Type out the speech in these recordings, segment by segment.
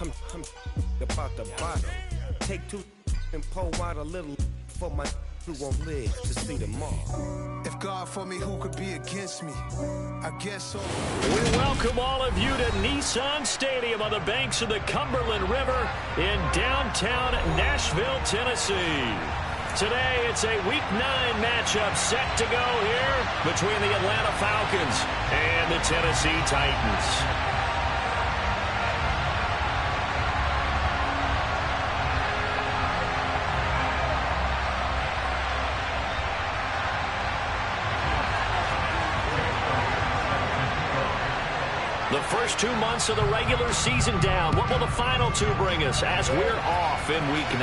I'm about the bottom. Take two and pour out a little for my who won't live to see tomorrow. If God for me, who could be against me? I guess so. We welcome all of you to Nissan Stadium on the banks of the Cumberland River in downtown Nashville, Tennessee. Today, it's a Week 9 matchup set to go here between the Atlanta Falcons and the Tennessee Titans. The first 2 months of the regular season down. What will the final two bring us as we're off in Week 9?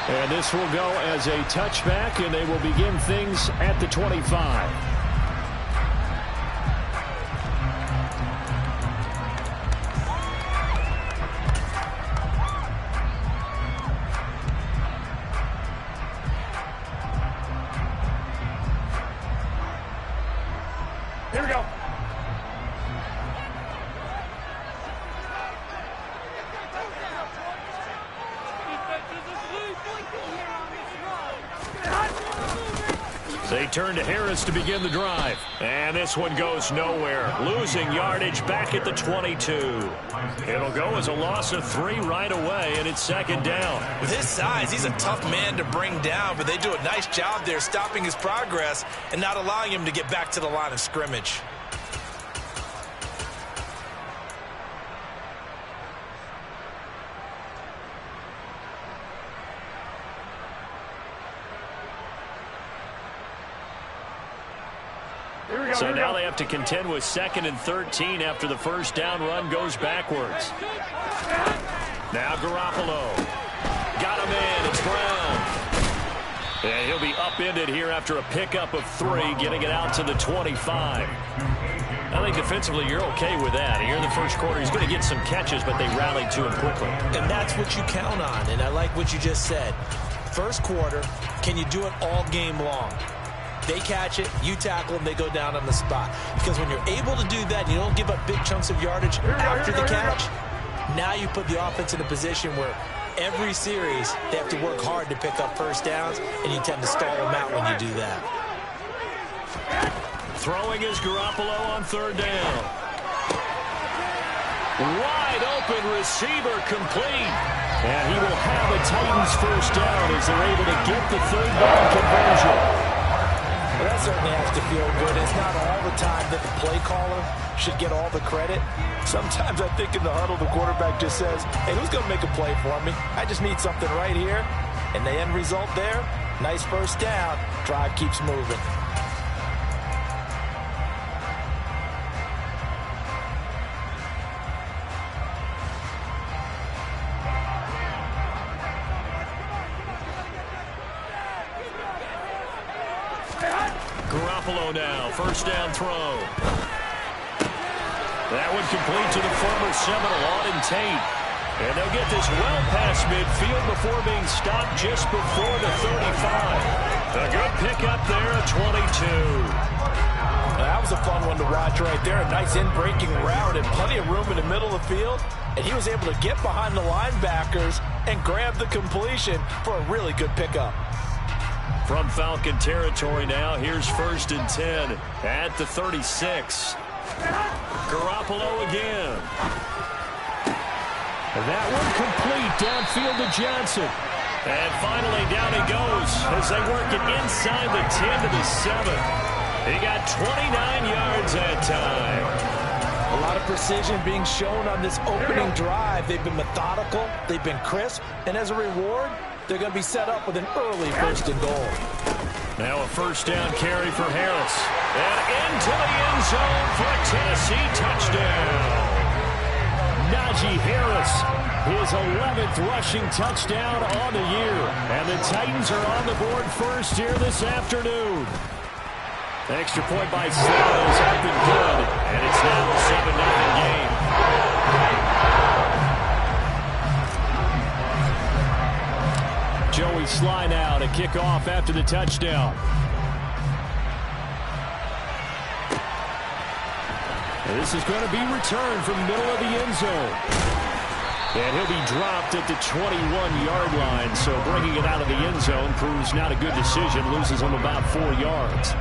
And this will go as a touchback, and they will begin things at the 25. Here we go. They turn to Harris to begin the drive. And this one goes nowhere. Losing yardage back at the 22. It'll go as a loss of 3 right away, and it's second down. With his size, he's a tough man to bring down, but they do a nice job there stopping his progress and not allowing him to get back to the line of scrimmage. So now they have to contend with 2nd and 13 after the first down run goes backwards. Now Garoppolo. Got him in. It's Brown. And he'll be upended here after a pickup of 3, getting it out to the 25. I think defensively you're okay with that. Here in the first quarter, he's going to get some catches, but they rallied to him quickly. And that's what you count on, and I like what you just said. First quarter, can you do it all game long? They catch it, you tackle them, they go down on the spot. Because when you're able to do that, and you don't give up big chunks of yardage after the catch, now you put the offense in a position where every series they have to work hard to pick up first downs, and you tend to stall them out when you do that. Throwing is Garoppolo on 3rd down. Wide open receiver complete. And he will have a Titans first down as they're able to get the 3rd down conversion. Well, that certainly has to feel good. It's not all the time that the play caller should get all the credit. Sometimes I think in the huddle, the quarterback just says, hey, who's going to make a play for me? I just need something right here. And the end result there, nice first down. Drive keeps moving. Garoppolo now, first down throw. That one complete to the former Seminole, Auden Tate. And they'll get this well past midfield before being stopped just before the 35. A good pickup there at 22. That was a fun one to watch right there. A nice in-breaking route and plenty of room in the middle of the field. And he was able to get behind the linebackers and grab the completion for a really good pickup. From Falcon territory now, here's 1st and 10 at the 36. Garoppolo again. That one complete downfield to Johnson. And finally down he goes as they work it inside the 10 to the 7. He got 29 yards that time. A lot of precision being shown on this opening drive. They've been methodical, they've been crisp, and as a reward, they're going to be set up with an early 1st and goal. Now a first down carry for Harris. And into the end zone for a Tennessee touchdown. Najee Harris, his 11th rushing touchdown on the year. And the Titans are on the board first here this afternoon. Extra point by Sly is up and good. And it's now a 7-0 game. Joey Sly now to kick off after the touchdown. And this is going to be returned from the middle of the end zone. And he'll be dropped at the 21-yard line. So bringing it out of the end zone proves not a good decision. Loses him about 4 yards.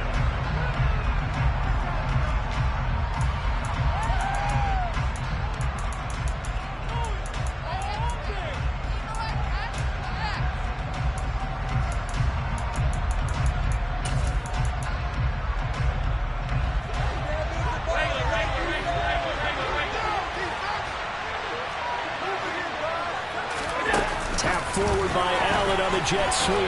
Forward by Allen on the jet sweep.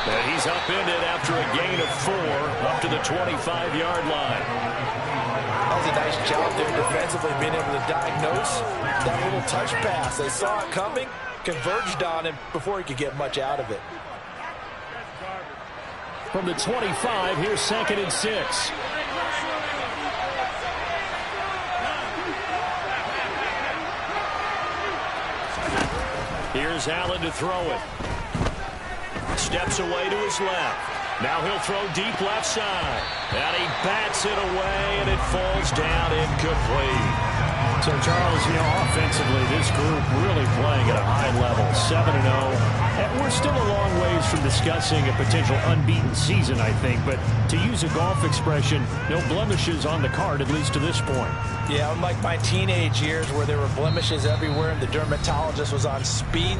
And he's upended after a gain of 4 up to the 25-yard line. That was a nice job there defensively, being able to diagnose that little touch pass. They saw it coming, converged on him before he could get much out of it. From the 25, here's 2nd and 6. Here's Allen to throw it. Steps away to his left. Now he'll throw deep left side. And he bats it away, and it falls down incomplete. So, Charles, offensively, this group really playing at a high level, 7-0. And we're still a long ways from discussing a potential unbeaten season, I think. But to use a golf expression, no blemishes on the card, at least to this point. Yeah, unlike my teenage years where there were blemishes everywhere and the dermatologist was on speed.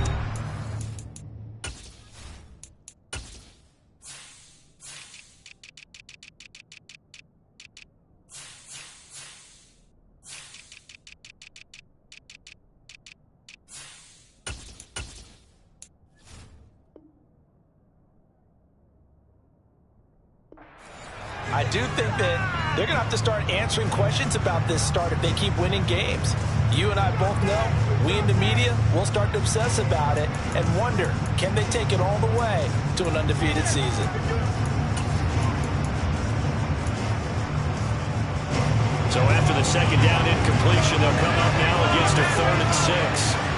I do think that they're going to have to start answering questions about this start if they keep winning games. You and I both know, we in the media, will start to obsess about it and wonder, can they take it all the way to an undefeated season? So after the second down incompletion, they'll come up now against a 3rd and 6.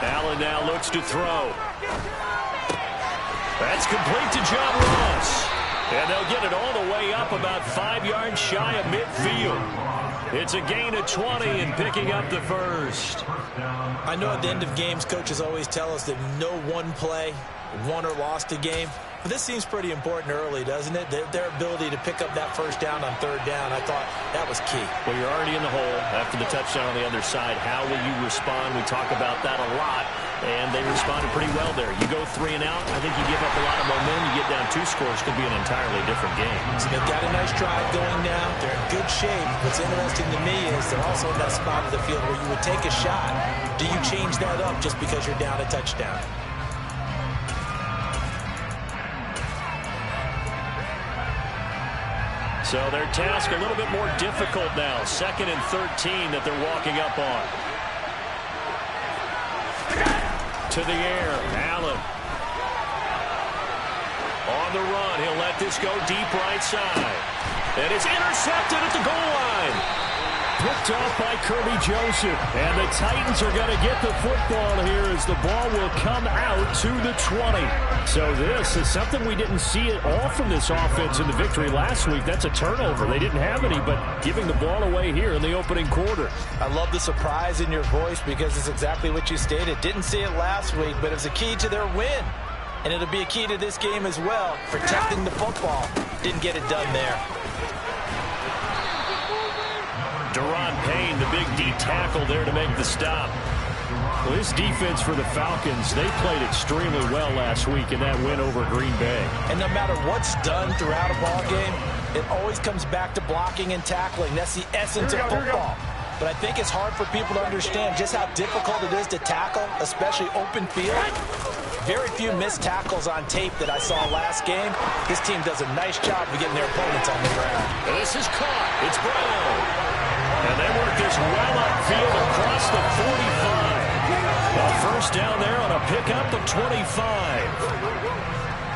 Allen now looks to throw. That's complete to John Ross. And they'll get it all the way up about 5 yards shy of midfield. It's a gain of 20 and picking up the first. I know at the end of games, coaches always tell us that no one play won or lost a game. But this seems pretty important early, doesn't it? Their ability to pick up that first down on 3rd down, I thought that was key. Well, you're already in the hole after the touchdown on the other side. How will you respond? We talk about that a lot, and they responded pretty well there. You go 3 and out, I think you give up a lot of momentum. You get down 2 scores, could be an entirely different game. So they've got a nice drive going now. They're in good shape. What's interesting to me is they're also in that spot of the field where you would take a shot. Do you change that up just because you're down a touchdown? So their task a little bit more difficult now. 2nd and 13 that they're walking up on. To the air, Allen. On the run, he'll let this go deep right side. And it's intercepted at the goal line. Picked off by Kirby Joseph. And the Titans are going to get the football here as the ball will come out to the 20. So this is something we didn't see at all from this offense in the victory last week. That's a turnover. They didn't have any, but giving the ball away here in the opening quarter. I love the surprise in your voice because it's exactly what you stated. Didn't see it last week, but it was a key to their win. And it'll be a key to this game as well, protecting the football. Didn't get it done there. Deron Payne, the big D tackle there to make the stop. Well, this defense for the Falcons, they played extremely well last week in that win over Green Bay. And no matter what's done throughout a ball game, it always comes back to blocking and tackling. That's the essence of football. But I think it's hard for people to understand just how difficult it is to tackle, especially open field. Very few missed tackles on tape that I saw last game. This team does a nice job of getting their opponents on the ground. And this is caught. It's Brown. And they work this well upfield across the 45. A first down there on a pickup of 25.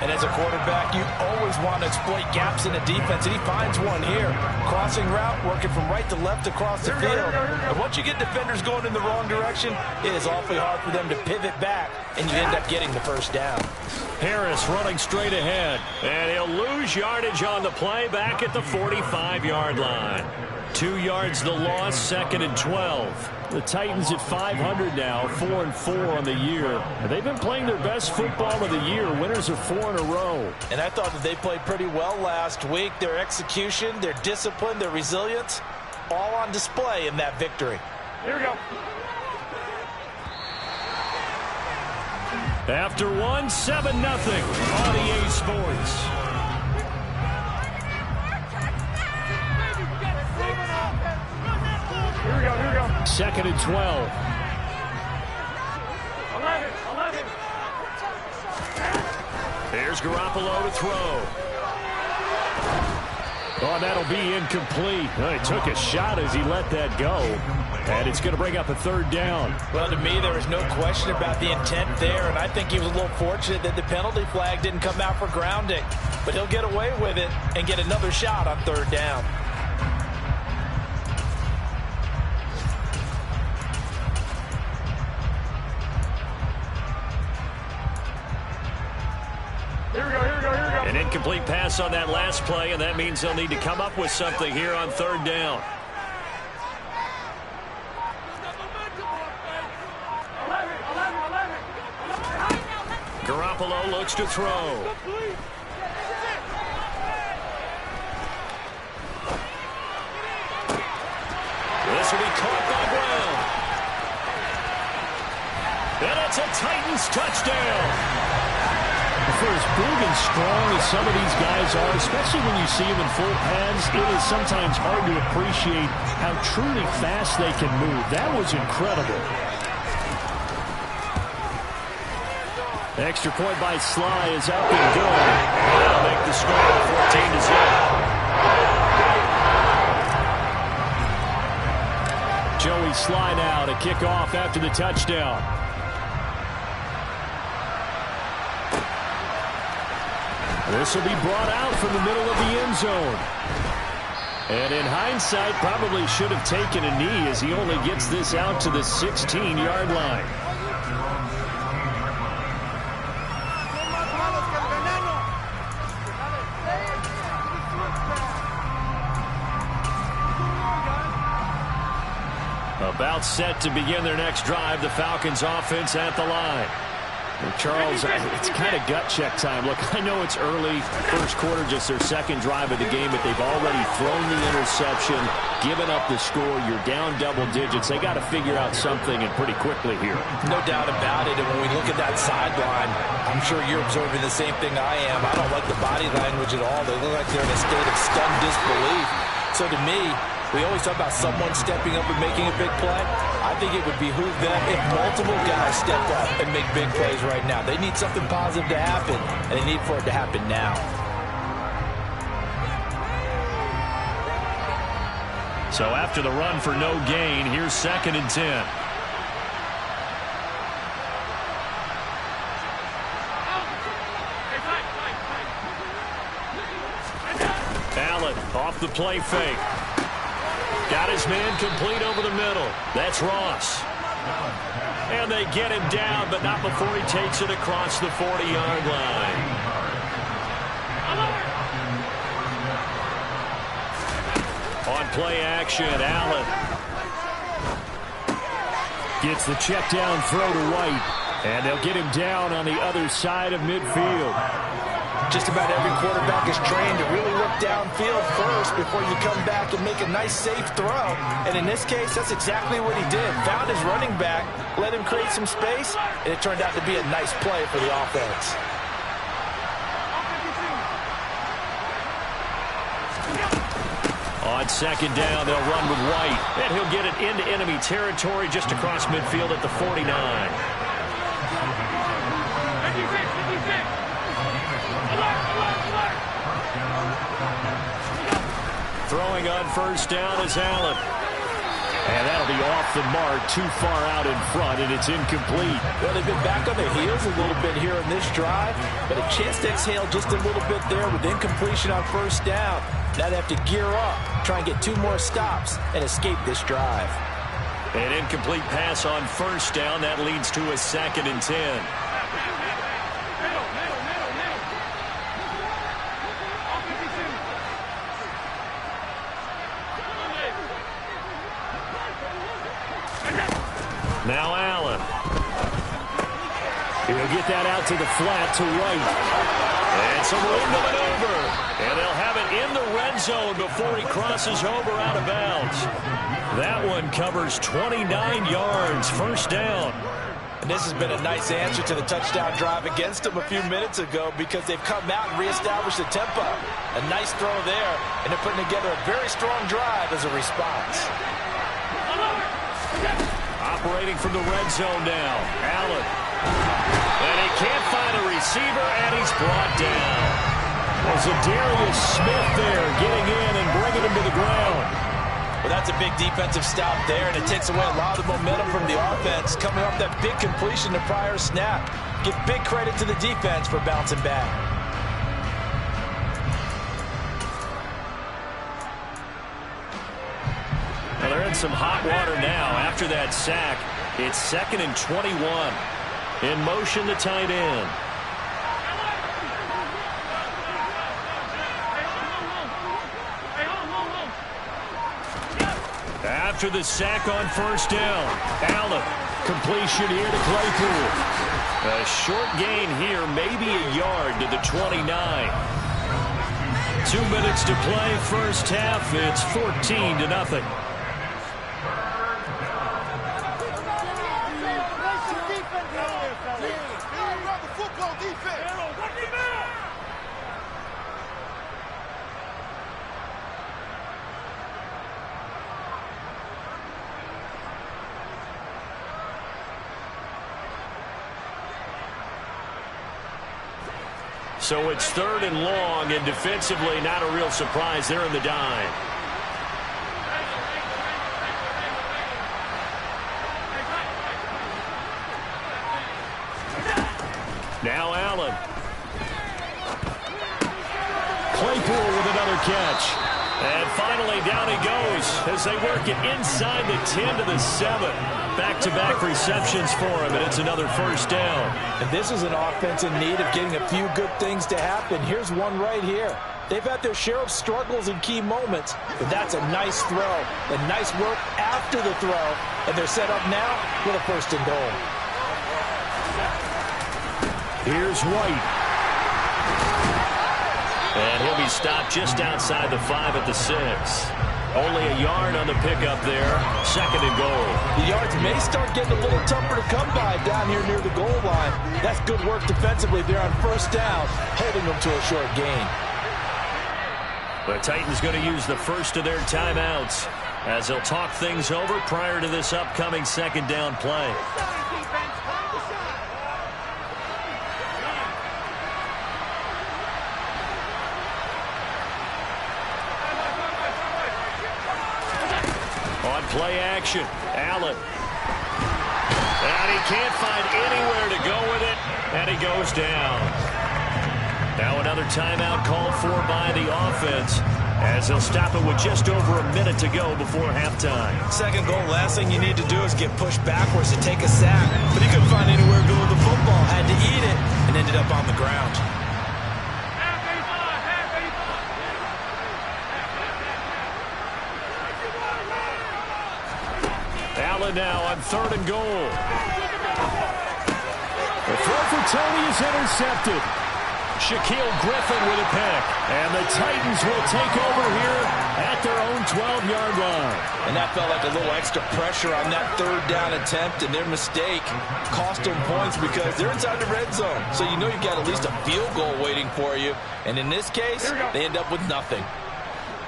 And as a quarterback, you always want to exploit gaps in the defense, and he finds one here. Crossing route, working from right to left across the field. And once you get defenders going in the wrong direction, it is awfully hard for them to pivot back, and you end up getting the first down. Harris running straight ahead, and he'll lose yardage on the play back at the 45-yard line. 2 yards the loss, 2nd and 12. The Titans at 500 now, 4-4 on the year. They've been playing their best football of the year, winners of 4 in a row. And I thought that they played pretty well last week. Their execution, their discipline, their resilience, all on display in that victory. Here we go. After 1, 7-0 on EA Sports. Here we go. 2nd and 12. 11. There's Garoppolo to throw. Oh, that'll be incomplete. He took a shot as he let that go. And it's going to bring up a 3rd down. Well, to me, there was no question about the intent there, and I think he was a little fortunate that the penalty flag didn't come out for grounding. But he'll get away with it and get another shot on 3rd down. Here we go. An incomplete pass on that last play, and that means they'll need to come up with something here on 3rd down. Garoppolo looks to throw. This will be caught by Brown. And it's a Titans touchdown. For as big and strong as some of these guys are, especially when you see them in full pads, it is sometimes hard to appreciate how truly fast they can move. That was incredible. Extra point by Sly is up and good. That'll make the score 14-0. Joey Sly now to kick off after the touchdown. This will be brought out from the middle of the end zone. And in hindsight, probably should have taken a knee as he only gets this out to the 16-yard line. About set to begin their next drive, the Falcons offense at the line. Well, Charles, it's kind of gut check time. Look, I know it's early, first quarter, just their 2nd drive of the game, but they've already thrown the interception, given up the score. You're down double digits. They got to figure out something, and pretty quickly here. No doubt about it, and when we look at that sideline, I'm sure you're observing the same thing I am. I don't like the body language at all. They look like they're in a state of stunned disbelief. So to me, we always talk about someone stepping up and making a big play. I think it would behoove them if multiple guys stepped up and make big plays right now. They need something positive to happen, and they need for it to happen now. So after the run for no gain, here's 2nd and 10. Allen off the play fake. Got his man complete over the middle. That's Ross. And they get him down, but not before he takes it across the 40-yard line. On play action, Allen gets the check down throw to White. And they'll get him down on the other side of midfield. Just about every quarterback is trained to really look downfield first before you come back and make a nice, safe throw. And in this case, that's exactly what he did. Found his running back, let him create some space, and it turned out to be a nice play for the offense. On 2nd down, they'll run with White, and he'll get it into enemy territory just across midfield at the 49. Throwing on 1st down is Allen. And that'll be off the mark, too far out in front, and it's incomplete. Well, they've been back on their heels a little bit here in this drive, but a chance to exhale just a little bit there with incompletion on first down. Now they have to gear up, try and get 2 more stops, and escape this drive. An incomplete pass on first down. That leads to a 2nd and 10. Now Allen. He'll get that out to the flat to White. And some room to maneuver. And they'll have it in the red zone before he crosses over out of bounds. That one covers 29 yards. First down. And this has been a nice answer to the touchdown drive against them a few minutes ago because they've come out and reestablished the tempo. A nice throw there, and they're putting together a very strong drive as a response. Operating from the red zone now. Allen. And he can't find a receiver, and he's brought down. There's a Darius Smith there getting in and bringing him to the ground. Well, that's a big defensive stop there, and it takes away a lot of the momentum from the offense coming off that big completion the prior snap. Give big credit to the defense for bouncing back. Well, they're in some hot water now after that sack. It's 2nd and 21. In motion, the tight end. After the sack on first down, Allen. Completion here to Claypool. A short gain here, maybe a yard to the 29. 2 minutes to play, first half. It's 14-0. So it's 3rd and long, and defensively not a real surprise. They're in the dime. Now Allen. Claypool with another catch. And finally down he goes as they work it inside the 10 to the 7. Back-to-back receptions for him, and it's another first down. And this is an offense in need of getting a few good things to happen. Here's one right here. They've had their share of struggles in key moments, but that's a nice throw and nice work after the throw, and they're set up now with a 1st and goal. Here's White. And he'll be stopped just outside the 5 at the 6. Only a yard on the pickup there. 2nd and goal. The yards may start getting a little tougher to come by down here near the goal line. That's good work defensively there on first down, holding them to a short gain. The Titans going to use the first of their timeouts as they'll talk things over prior to this upcoming 2nd down play. Play action. Allen. And he can't find anywhere to go with it, and he goes down. Now another timeout called for by the offense as they'll stop it with just over a minute to go before halftime. 2nd goal, last thing you need to do is get pushed backwards to take a sack. But he couldn't find anywhere to go with the football, had to eat it, and ended up on the ground. Allen now on 3rd and goal. The throw for Tony is intercepted. Shaquille Griffin with a pick. And the Titans will take over here at their own 12-yard line. And that felt like a little extra pressure on that 3rd down attempt, and their mistake cost them points because they're inside the red zone. So you know you've got at least a field goal waiting for you. And in this case, they end up with nothing.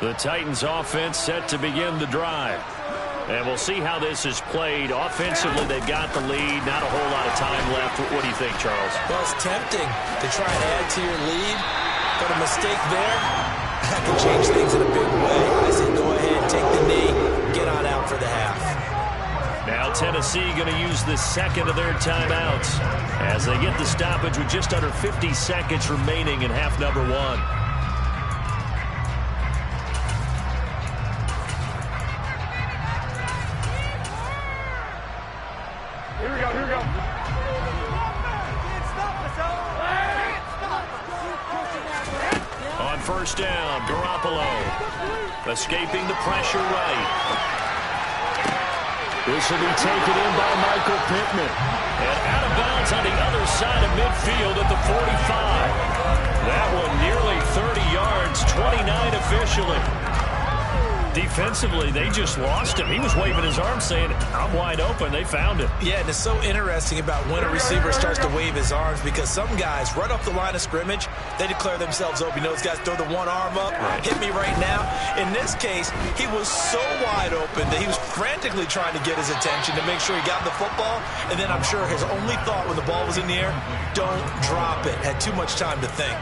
The Titans offense set to begin the drive. And we'll see how this is played. Offensively, they've got the lead. Not a whole lot of time left. What do you think, Charles? Well, it's tempting to try and add to your lead. But a mistake there, that can change things in a big way. I say go ahead, take the knee, get on out for the half. Now Tennessee going to use the second of their timeouts as they get the stoppage with just under 50 seconds remaining in half number one. Here we go. On first down, Garoppolo escaping the pressure right. This will be taken in by Michael Pittman. And out of bounds on the other side of midfield at the 45. That one nearly 30 yards, 29 officially. Defensively, they just lost him. He was waving his arm saying, I'm wide open. They found him. Yeah, and it's so interesting about when a receiver starts to wave his arms because some guys, right off the line of scrimmage, they declare themselves open. You know, those guys throw the one arm up, hit me right now. In this case, he was so wide open that he was frantically trying to get his attention to make sure he got the football. And then I'm sure his only thought when the ball was in the air, don't drop it. Had too much time to think.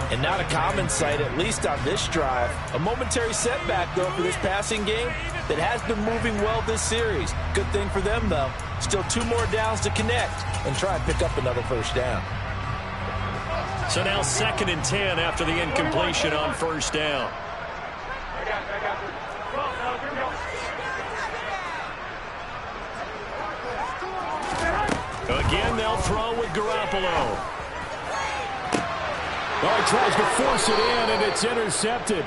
And not a common sight, at least on this drive. A momentary setback, though, for this passing game that has been moving well this series. Good thing for them, though. Still 2 more downs to connect and try and pick up another first down. So now 2nd and 10 after the incompletion on first down. Again, they'll throw with Garoppolo. Oh, he tries to force it in, and it's intercepted.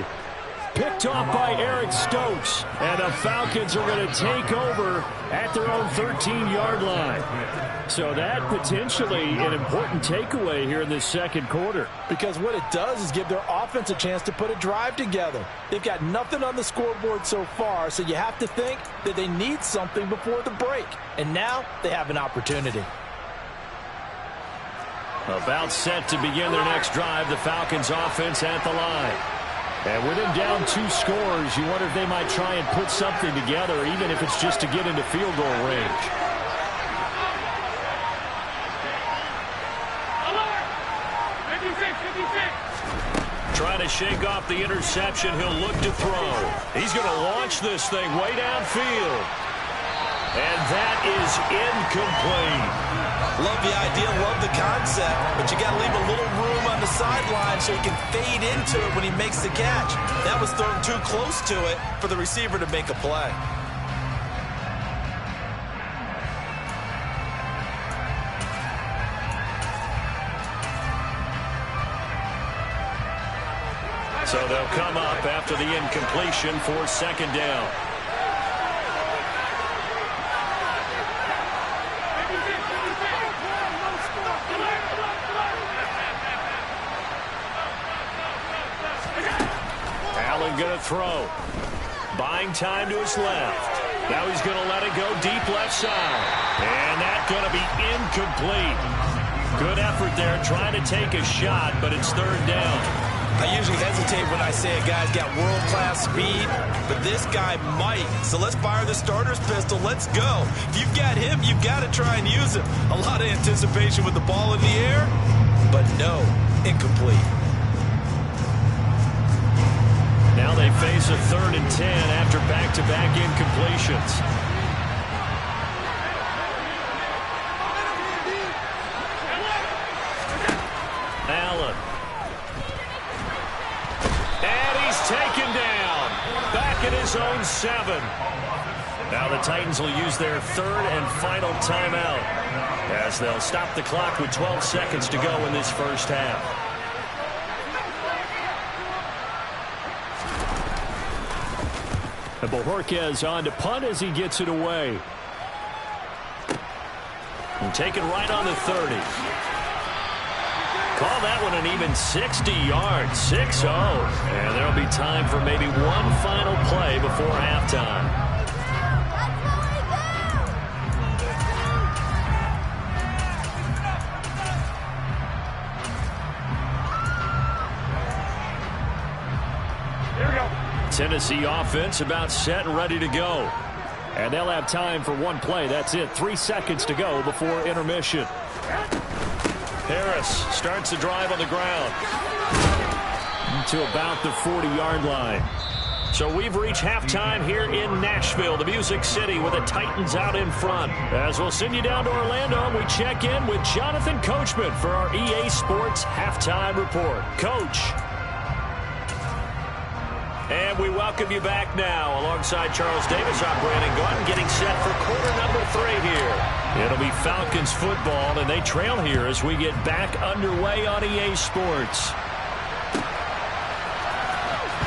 Picked off by Eric Stokes. And the Falcons are going to take over at their own 13-yard line. So that potentially an important takeaway here in this second quarter. Because what it does is give their offense a chance to put a drive together. They've got nothing on the scoreboard so far, so you have to think that they need something before the break. And now they have an opportunity. About set to begin their next drive, the Falcons offense at the line. And with them down 2 scores, you wonder if they might try and put something together, even if it's just to get into field goal range. Trying to shake off the interception, he'll look to throw. He's going to launch this thing way downfield. And that is incomplete. Love the idea, love the concept, but you got to leave a little room on the sideline so he can fade into it when he makes the catch. That was thrown too close to it for the receiver to make a play. So they'll come up after the incompletion for 2nd down. Going to throw. Buying time to his left. Now he's going to let it go deep left side. And that's going to be incomplete. Good effort there trying to take a shot, but it's 3rd down. I usually hesitate when I say a guy's got world-class speed, but this guy might. So let's fire the starter's pistol. Let's go. If you've got him, you've got to try and use him. A lot of anticipation with the ball in the air, but no, incomplete. Now they face a 3rd and 10 after back-to-back incompletions. Allen. And he's taken down. Back at his own 7. Now the Titans will use their 3rd and final timeout as they'll stop the clock with 12 seconds to go in this first half. And Bojorquez on to punt as he gets it away. And taken right on the 30. Call that one an even 60 yards, 6-0. And there'll be time for maybe one final play before halftime. Tennessee offense about set and ready to go. And they'll have time for one play. That's it. 3 seconds to go before intermission. Harris starts the drive on the ground. To about the 40-yard line. So we've reached halftime here in Nashville, the Music City, with the Titans out in front. As we'll send you down to Orlando, and we check in with Jonathan Coachman for our EA Sports Halftime Report. Coach. And we welcome you back now. Alongside Charles Davis, I'm Brandon Gordon, getting set for quarter number 3 here. It'll be Falcons football, and they trail here as we get back underway on EA Sports.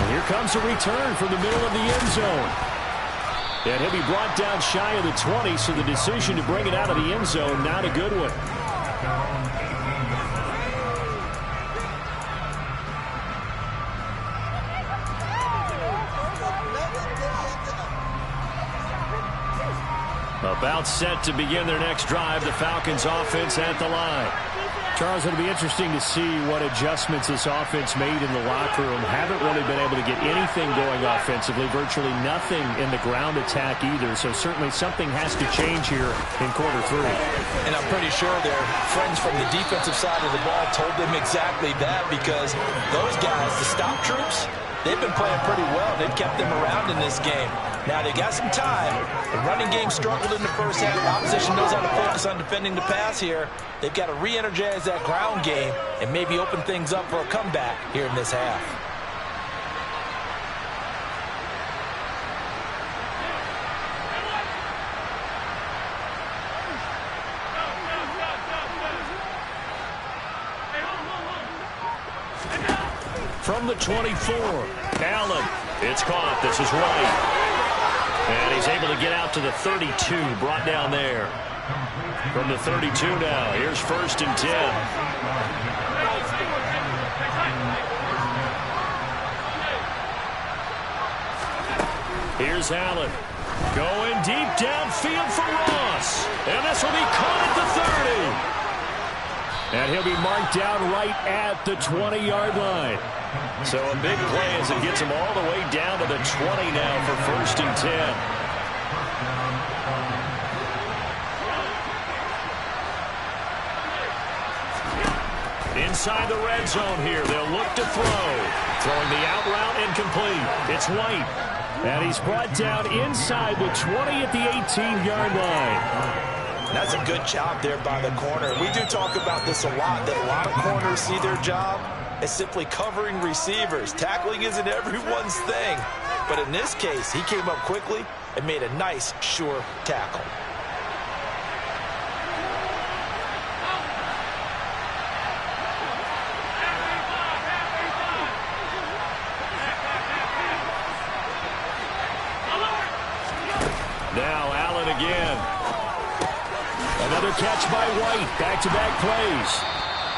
Here comes a return from the middle of the end zone. And he'll be brought down shy of the 20, so the decision to bring it out of the end zone, not a good one. About set to begin their next drive, the Falcons offense at the line. Charles, it'll be interesting to see what adjustments this offense made in the locker room. Haven't really been able to get anything going offensively, virtually nothing in the ground attack either. So certainly something has to change here in quarter 3. And I'm pretty sure their friends from the defensive side of the ball told them exactly that, because those guys, the stop troops, they've been playing pretty well. They've kept them around in this game. Now, they got some time. The running game struggled in the first half. The opposition knows how to focus on defending the pass here. They've got to re-energize that ground game and maybe open things up for a comeback here in this half. From the 24, Allen. It's caught. This is White. And he's able to get out to the 32, brought down there. From the 32 now, here's 1st and 10. Here's Allen. Going deep downfield for Ross. And this will be caught at the 30. And he'll be marked down right at the 20-yard line. So a big play as it gets him all the way down to the 20 now for 1st and 10. Inside the red zone here, they'll look to throw. Throwing the out route incomplete. It's White. And he's brought down inside the 20 at the 18-yard line. That's a good job there by the corner. We do talk about this a lot, that a lot of corners see their job as simply covering receivers. Tackling isn't everyone's thing. But in this case, he came up quickly and made a nice, sure tackle. Now Allen again. Another catch by White. Back-to-back plays.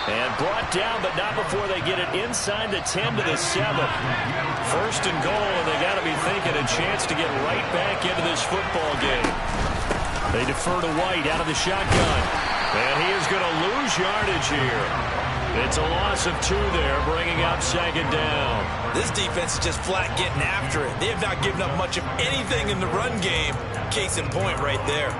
And brought down, but not before they get it inside the 10 to the 7. 1st and goal, and they got to be thinking a chance to get right back into this football game. They defer to White out of the shotgun. And he is going to lose yardage here. It's a loss of 2 there, bringing up 2nd down. This defense is just flat getting after it. They have not given up much of anything in the run game. Case in point right there.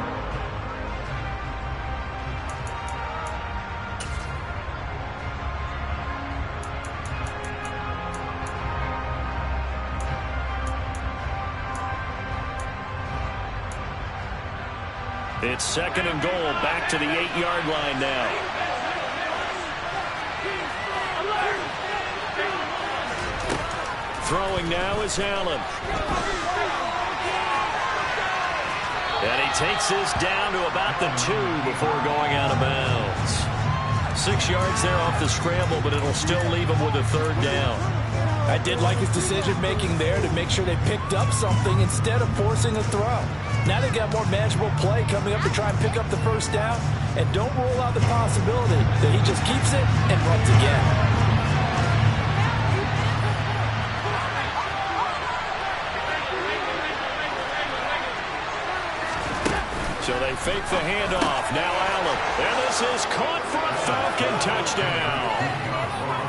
It's 2nd and goal, back to the 8-yard line now. Throwing now is Allen. And he takes this down to about the 2 before going out of bounds. 6 yards there off the scramble, but it'll still leave him with a 3rd down. I did like his decision-making there to make sure they picked up something instead of forcing a throw. Now they got more manageable play coming up to try and pick up the 1st down. And don't rule out the possibility that he just keeps it and runs again. So they fake the handoff. Now Allen. And this is caught for a Falcon touchdown.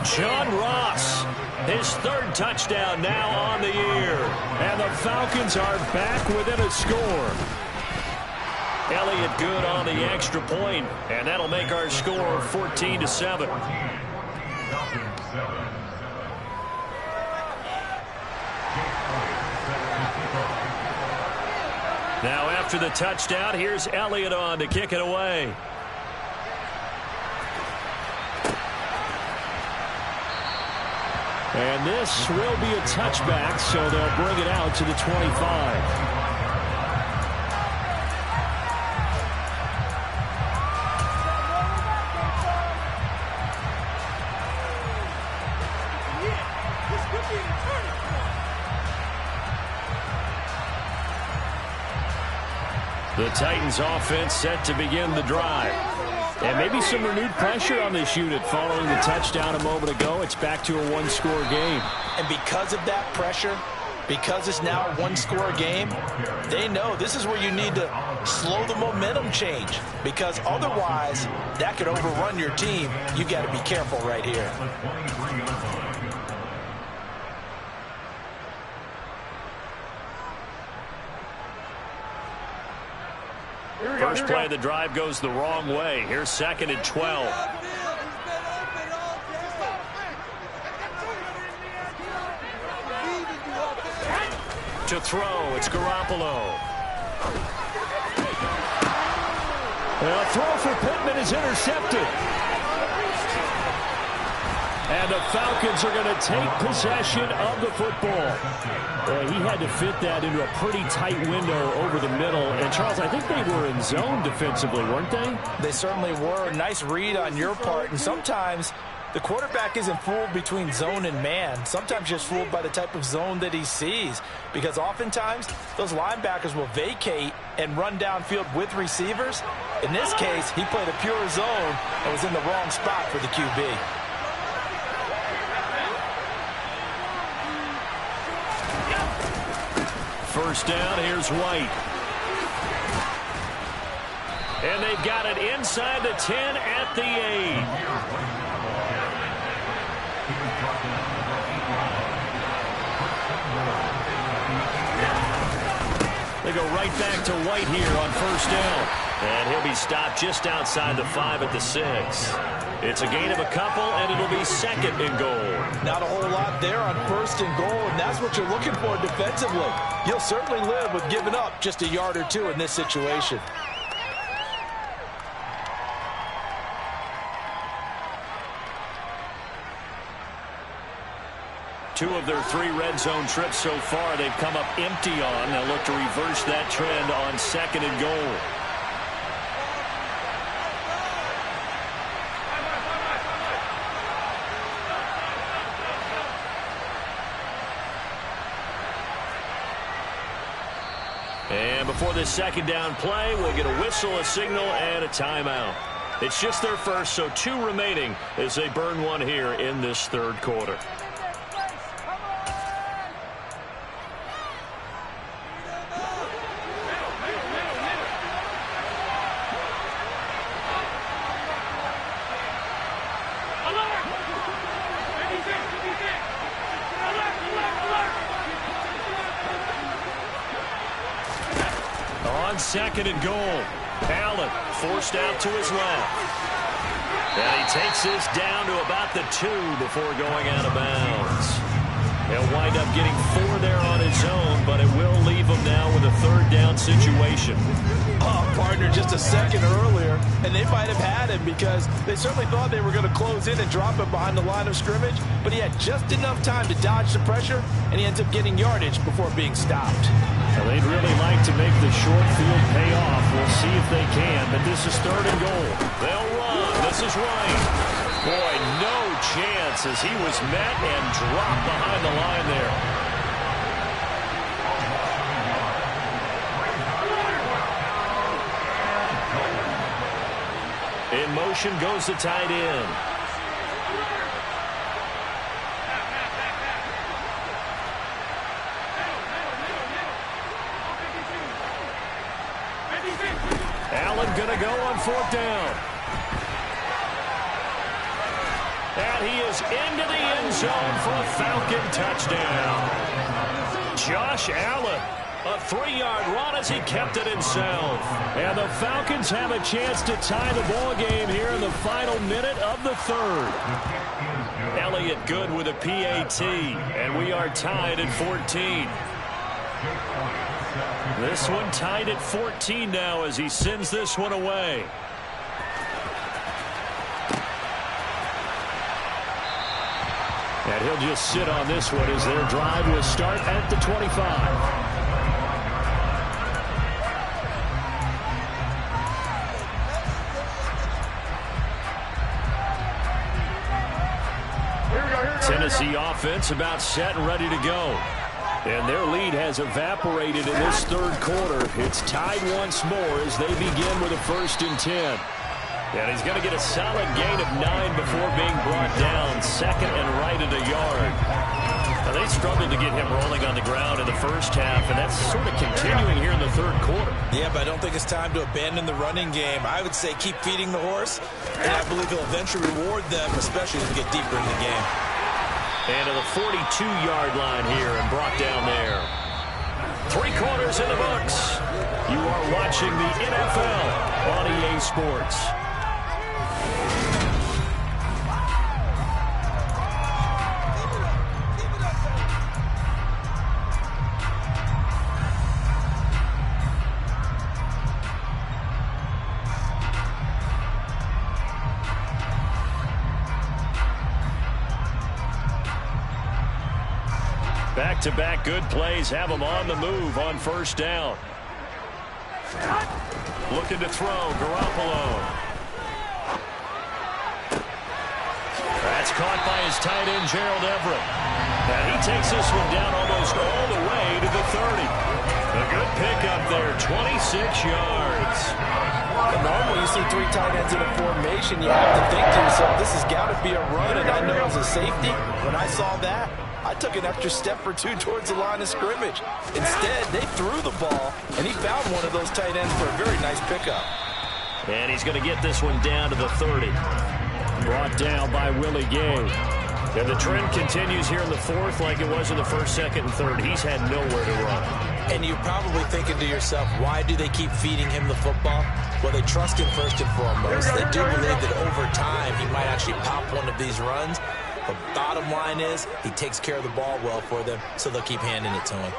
John Ross. His 3rd touchdown now on the year. And the Falcons are back within a score. Elliott good on the extra point, and that'll make our score 14-7. Now after the touchdown, here's Elliott on to kick it away. And this will be a touchback, so they'll bring it out to the 25. The Titans offense set to begin the drive. And maybe some renewed pressure on this unit following the touchdown a moment ago. It's back to a one-score game. And because of that pressure, because it's now a one-score game, they know this is where you need to slow the momentum change. Because otherwise, that could overrun your team. You got to be careful right here. First play of the drive goes the wrong way. Here's 2nd and 12. To throw, it's Garoppolo. A throw for Pittman is intercepted. And the Falcons are going to take possession of the football. He had to fit that into a pretty tight window over the middle. And, Charles, I think they were in zone defensively, weren't they? They certainly were. Nice read on your part. And sometimes the quarterback isn't fooled between zone and man. Sometimes just fooled by the type of zone that he sees. Because oftentimes, those linebackers will vacate and run downfield with receivers. In this case, he played a pure zone and was in the wrong spot for the QB. First down, here's White. And they've got it inside the 10 at the 8. They go right back to White here on first down. And he'll be stopped just outside the 5 at the 6. It's a gain of a couple, and it'll be 2nd and goal. Not a whole lot there on 1st and goal, and that's what you're looking for defensively. You'll certainly live with giving up just a yard or two in this situation. Two of their 3 red zone trips so far, they've come up empty on. They'll look to reverse that trend on 2nd and goal. And before this 2nd down play, we'll get a whistle, a signal, and a timeout. It's just their first, so 2 remaining as they burn one here in this 3rd quarter. On 2nd and goal, Allen forced out to his left. And he takes this down to about the 2 before going out of bounds. He'll wind up getting 4 there on his own, but it will leave him now with a 3rd down situation. Partner just a second earlier, and they might have had him because they certainly thought they were going to close in and drop him behind the line of scrimmage, but he had just enough time to dodge the pressure, and he ends up getting yardage before being stopped. Well, they'd really like to make the short field pay off. We'll see if they can, but this is 3rd and goal. They'll run. This is White. Boy, no chance as he was met and dropped behind the line there. In motion goes the tight end. Allen gonna go on 4th down. And he is into the end zone for a Falcon touchdown. Josh Allen, a 3-yard run as he kept it himself. And the Falcons have a chance to tie the ball game here in the final minute of the 3rd. Elliott good with a PAT, and we are tied at 14. This one tied at 14 now as he sends this one away. And he'll just sit on this one as their drive will start at the 25. Tennessee offense about set and ready to go. And their lead has evaporated in this third quarter. It's tied once more as they begin with a 1st and 10. And he's going to get a solid gain of 9 before being brought down. 2nd and right at a yard. Now, they struggled to get him rolling on the ground in the first half, and that's sort of continuing here in the third quarter. Yeah, but I don't think it's time to abandon the running game. I would say keep feeding the horse, and I believe he'll eventually reward them, especially as we get deeper in the game. And to the 42-yard line here and brought down there. 3 quarters in the books. You are watching the NFL on EA Sports. Back-to-back good plays have them on the move on 1st down. Looking to throw, Garoppolo. That's caught by his tight end, Gerald Everett. And he takes this one down almost all the way to the 30. A good pickup there, 26 yards. And normally you see 3 tight ends in a formation, you have to think to yourself, this has got to be a run, and I know as a safety, when I saw that, I took an extra step or 2 towards the line of scrimmage. Instead, they threw the ball, and he found one of those tight ends for a very nice pickup. And he's going to get this one down to the 30. Brought down by Willie Gay. And the trend continues here in the 4th like it was in the 1st, 2nd, and 3rd. He's had nowhere to run. And you're probably thinking to yourself, why do they keep feeding him the football? Well, they trust him first and foremost. They do believe that over time he might actually pop one of these runs. The bottom line is he takes care of the ball well for them, so they'll keep handing it to him.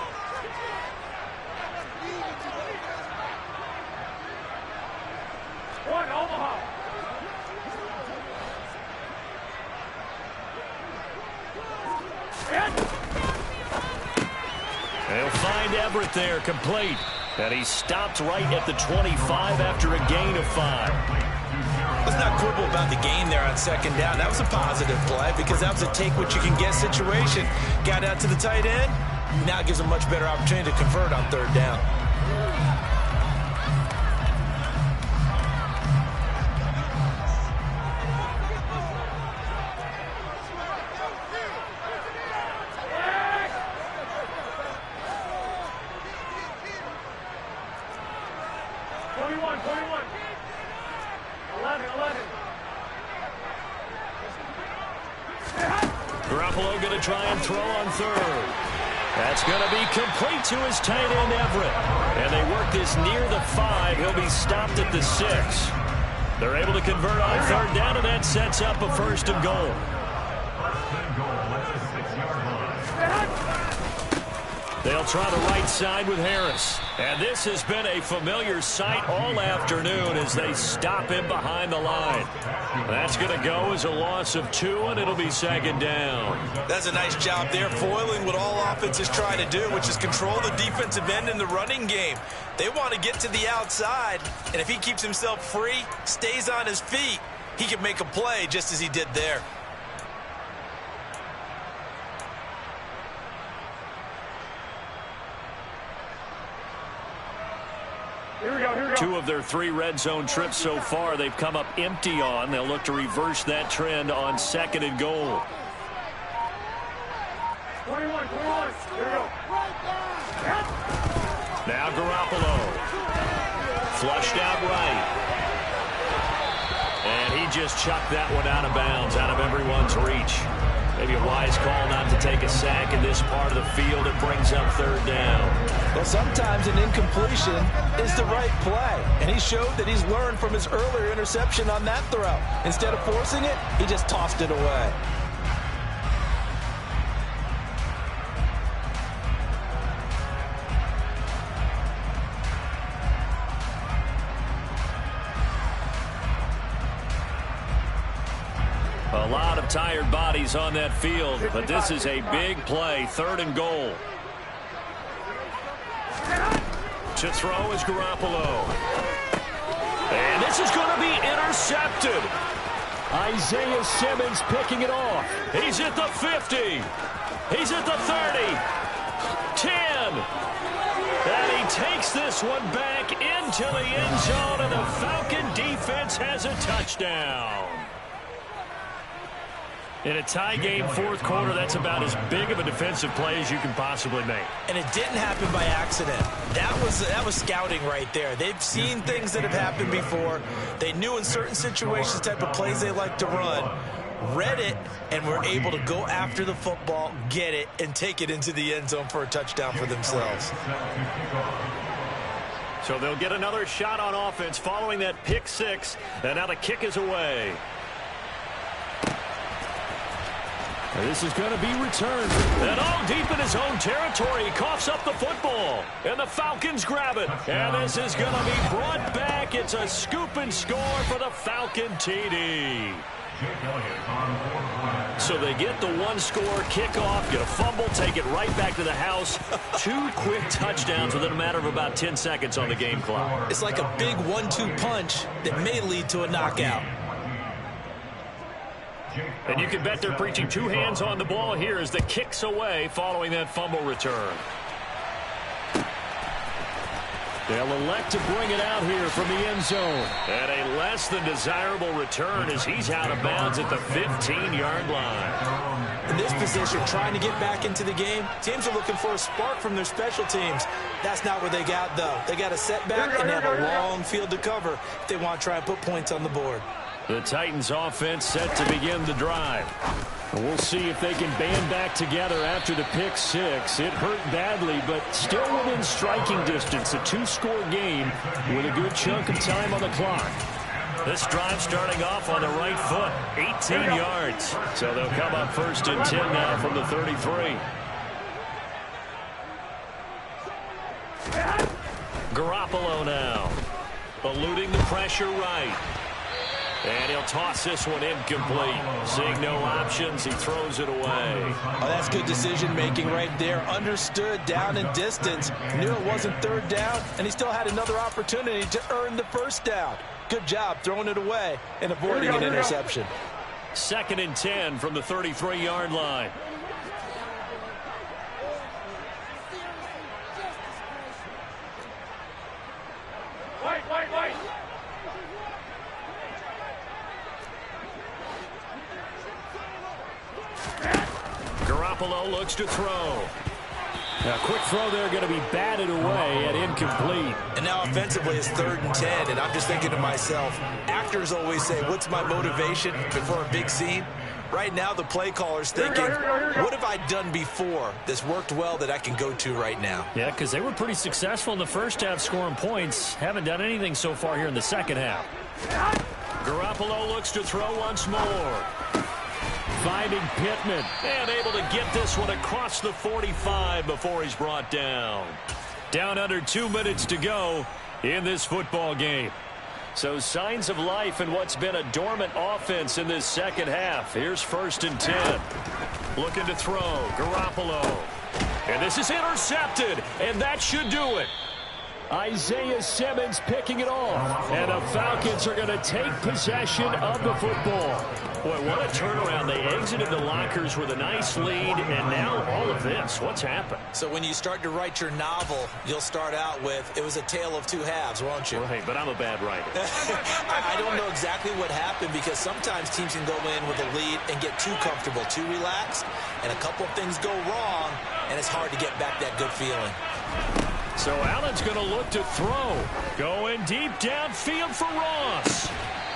They'll find Everett there, complete. And he stopped right at the 25 after a gain of 5. Let's not quibble about the gain there on 2nd down. That was a positive play because that was a take-what-you-can-get situation. Got out to the tight end. Now it gives a much better opportunity to convert on 3rd down. Garoppolo going to try and throw on 3rd. That's going to be complete to his tight end, Everett. And they work this near the 5. He'll be stopped at the 6. They're able to convert on 3rd down, and that sets up a 1st and goal. They'll try the right side with Harris. And this has been a familiar sight all afternoon as they stop him behind the line. That's going to go as a loss of 2, and it'll be 2nd down. That's a nice job there, foiling what all offenses try to do, which is control the defensive end in the running game. They want to get to the outside, and if he keeps himself free, stays on his feet, he can make a play just as he did there. Here we go. 2 of their 3 red zone trips so far they've come up empty on. They'll look to reverse that trend on 2nd and goal. 21. Here we go. Now Garoppolo. Flushed out right. And he just chucked that one out of bounds, out of everyone's reach. Maybe a wise call not to take a sack in this part of the field. It brings up 3rd down. Well, sometimes an incompletion is the right play. And he showed that he's learned from his earlier interception on that throw. Instead of forcing it, he just tossed it away. tired bodies on that field, but this is a big play, 3rd and goal. To throw is Garoppolo. And this is going to be intercepted. Isaiah Simmons picking it off. He's at the 50. He's at the 30. 10. And he takes this one back into the end zone, and the Falcon defense has a touchdown. In a tie game, 4th quarter, that's about as big of a defensive play as you can possibly make. And it didn't happen by accident. That was scouting right there. They've seen things that have happened before. They knew in certain situations the type of plays they like to run, read it, and were able to go after the football, get it, and take it into the end zone for a touchdown for themselves. So they'll get another shot on offense following that pick 6, and now the kick is away. This is going to be returned. And all deep in his own territory, he coughs up the football. And the Falcons grab it. And this is going to be brought back. It's a scoop and score for the Falcon TD. So they get the 1-score kickoff, get a fumble, take it right back to the house. 2 quick touchdowns within a matter of about 10 seconds on the game clock. It's like a big 1-2 punch that may lead to a knockout. And you can bet they're preaching 2 hands on the ball here as the kick's away following that fumble return. They'll elect to bring it out here from the end zone. And a less than desirable return as he's out of bounds at the 15-yard line. In this position, trying to get back into the game, teams are looking for a spark from their special teams. That's not what they got, though. They got a setback and they have a long field to cover if they want to try and put points on the board. The Titans offense set to begin the drive. We'll see if they can band back together after the pick 6. It hurt badly, but still within striking distance. A 2-score game with a good chunk of time on the clock. This drive starting off on the right foot, 18 yards. So they'll come up 1st and 10 now from the 33. Garoppolo now, eluding the pressure right. And he'll toss this one incomplete. Seeing no options, he throws it away. Oh, that's good decision-making right there. Understood down and distance. Knew it wasn't 3rd down, and he still had another opportunity to earn the 1st down. Good job throwing it away and avoiding an interception. 2nd and 10 from the 33-yard line. Garoppolo looks to throw. A quick throw there going to be batted away and incomplete. And now offensively it's 3rd and 10, and I'm just thinking to myself, actors always say, what's my motivation before a big scene? Right now the play caller's thinking, what have I done before that's worked well that I can go to right now? Yeah, because they were pretty successful in the first half scoring points. Haven't done anything so far here in the second half. Garoppolo looks to throw once more. Finding Pittman and able to get this one across the 45 before he's brought down. Down under 2 minutes to go in this football game. So signs of life in what's been a dormant offense in this second half. Here's 1st and 10. Looking to throw. Garoppolo. And this is intercepted, and that should do it. Isaiah Simmons picking it off. And the Falcons are going to take possession of the football. Boy, what a turnaround. They exited the lockers with a nice lead, and now all of this. What's happened? So when you start to write your novel, you'll start out with, it was a tale of 2 halves, won't you? Right, but I'm a bad writer. I don't know exactly what happened because sometimes teams can go in with a lead and get too comfortable, too relaxed, and a couple of things go wrong, and it's hard to get back that good feeling. So Allen's going to look to throw. Going deep downfield for Ross.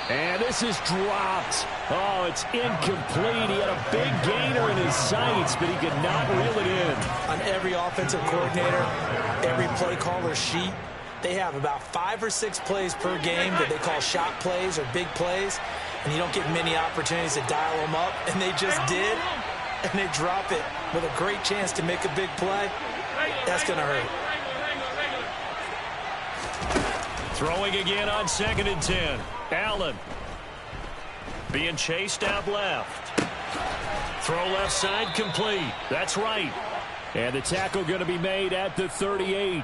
And this is dropped. Oh, it's incomplete. He had a big gainer in his sights, but he could not reel it in. On every offensive coordinator, every play caller sheet, they have about 5 or 6 plays per game that they call shot plays or big plays, and you don't get many opportunities to dial them up, and they just did, and they drop it with a great chance to make a big play. That's going to hurt. Throwing again on 2nd and 10. Allen being chased out left. Throw left side complete. That's right. And the tackle going to be made at the 38.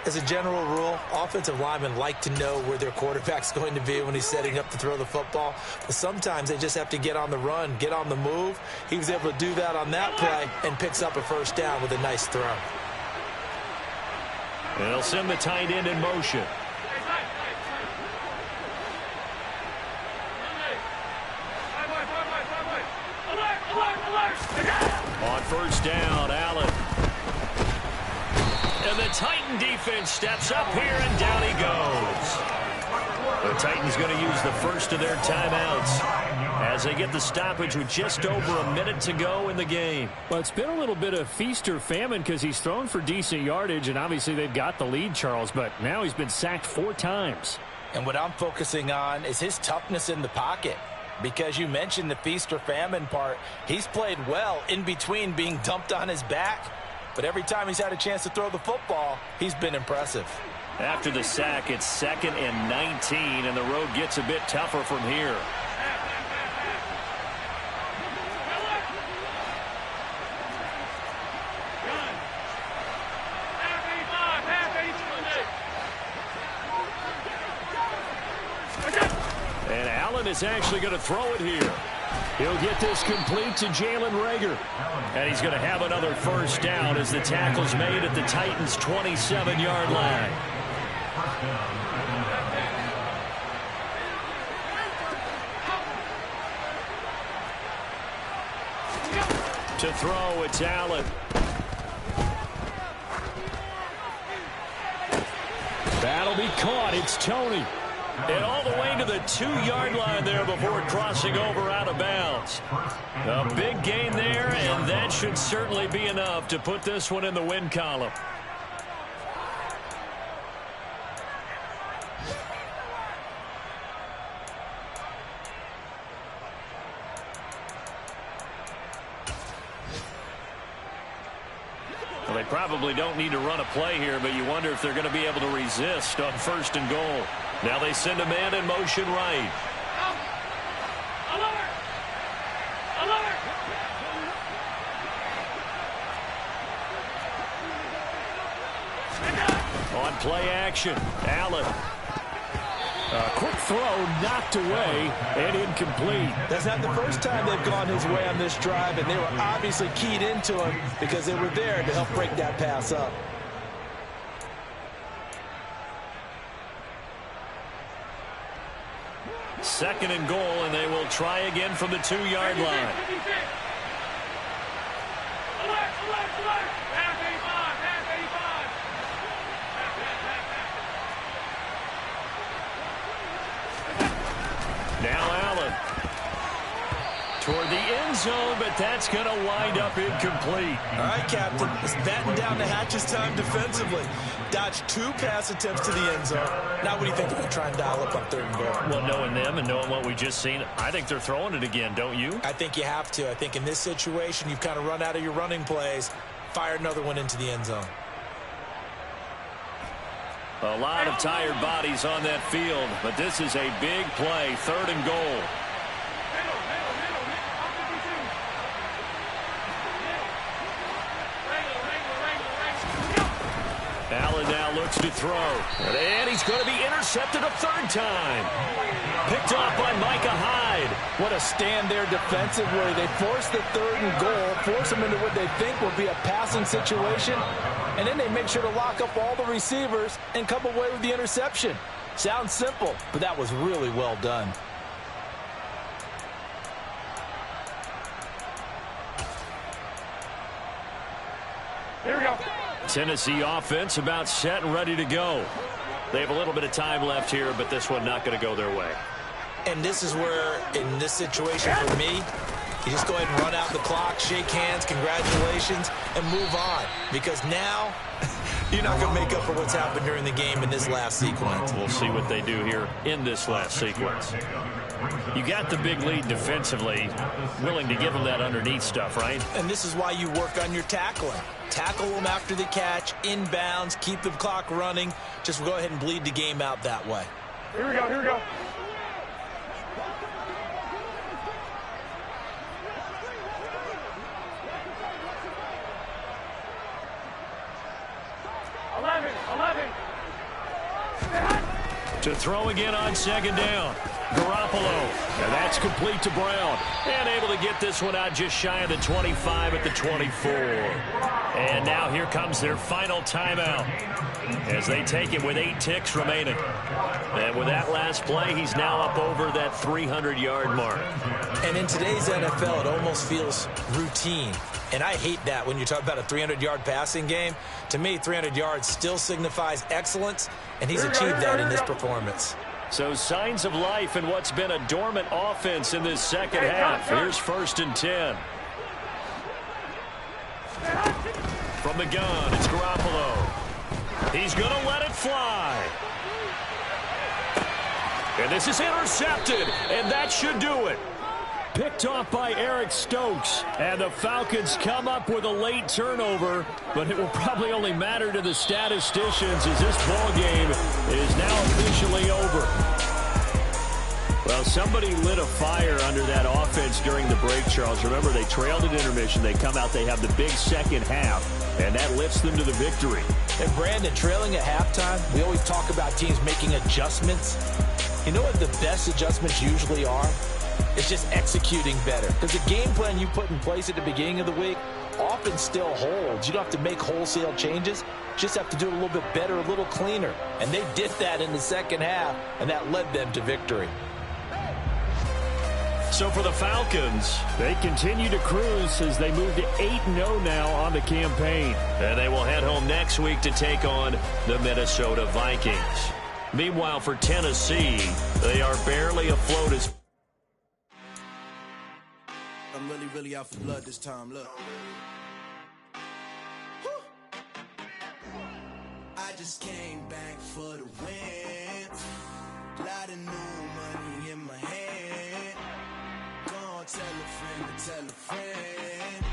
As a general rule, offensive linemen like to know where their quarterback's going to be when he's setting up to throw the football. But sometimes they just have to get on the run, get on the move. He was able to do that on that play and picks up a first down with a nice throw. And they'll send the tight end in motion. On first down, Allen. And the Titan defense steps up here, and down he goes. The Titans going to use the first of their timeouts as they get the stoppage with just over a minute to go in the game. Well, it's been a little bit of feast or famine because he's thrown for decent yardage, and obviously they've got the lead, Charles, but now he's been sacked 4 times. And what I'm focusing on is his toughness in the pocket. Because you mentioned the feast or famine part, he's played well in between being dumped on his back. But every time he's had a chance to throw the football, he's been impressive. After the sack, it's 2nd and 19, and the road gets a bit tougher from here. And Allen is actually going to throw it here. He'll get this complete to Jalen Reagor. And he's going to have another first down as the tackle's made at the Titans' 27-yard line. To throw, it's Allen. That'll be caught. It's Tony. And all the way to the 2-yard line there before crossing over out of bounds. A big gain there, and that should certainly be enough to put this one in the win column. Well, they probably don't need to run a play here, but you wonder if they're going to be able to resist on 1st and goal. Now they send a man in motion right. On play action, Allen. A quick throw knocked away and incomplete. That's not the first time they've gone his way on this drive, and they were obviously keyed into him because they were there to help break that pass up. Second and goal, and they will try again from the 2-yard line. Now Allen. Toward the end zone, but that's going to wind up incomplete. All right, Captain. It's batten down the hatches time defensively. Dodged 2 pass attempts to the end zone. Now what do you think they're going to try and dial up on 3rd and goal? Well, knowing them and knowing what we just seen, I think they're throwing it again, don't you? I think you have to. I think in this situation, you've kind of run out of your running plays. Fire another one into the end zone. A lot of tired bodies on that field, but this is a big play, 3rd and goal. Allen now looks to throw. And he's going to be intercepted a 3rd time. Picked off by Micah Hyde. What a stand there defensively. They force the 3rd and goal, force them into what they think will be a passing situation, and then they make sure to lock up all the receivers and come away with the interception. Sounds simple, but that was really well done. Here we go. Tennessee offense about set and ready to go. They have a little bit of time left here, but this one not going to go their way. And this is where, in this situation for me, you just go ahead and run out the clock, shake hands, congratulations, and move on. Because now, you're not going to make up for what's happened during the game in this last sequence. We'll see what they do here in this last sequence. You got the big lead defensively, willing to give them that underneath stuff, right? And this is why you work on your tackling. Tackle them after the catch, inbounds, keep the clock running. Just go ahead and bleed the game out that way. Here we go, here we go. To throw again on second down. Garoppolo. And that's complete to Brown. And able to get this one out just shy of the 25 at the 24. And now here comes their final timeout as they take it with 8 ticks remaining. And with that last play, he's now up over that 300-yard mark. And in today's NFL, it almost feels routine. And I hate that when you talk about a 300-yard passing game. To me, 300 yards still signifies excellence, and he's achieved that in this performance. So signs of life in what's been a dormant offense in this second half. Here's 1st and 10. From the gun, it's Garoppolo. He's going to let it fly. And this is intercepted, and that should do it. Picked off by Eric Stokes, and the Falcons come up with a late turnover, but it will probably only matter to the statisticians as this ball game is now officially over. Well, somebody lit a fire under that offense during the break, Charles. Remember, they trailed at intermission. They come out, they have the big second half, and that lifts them to the victory. And Brandon, trailing at halftime, we always talk about teams making adjustments. You know what the best adjustments usually are? It's just executing better. Because the game plan you put in place at the beginning of the week often still holds. You don't have to make wholesale changes. You just have to do it a little bit better, a little cleaner. And they did that in the second half, and that led them to victory. So for the Falcons, they continue to cruise as they move to 8-0 now on the campaign. And they will head home next week to take on the Minnesota Vikings. Meanwhile, for Tennessee, they are barely afloat as... I'm really out for blood this time, look. I just came back for the win. Lot of new money in my hand. Gonna tell a friend to tell a friend.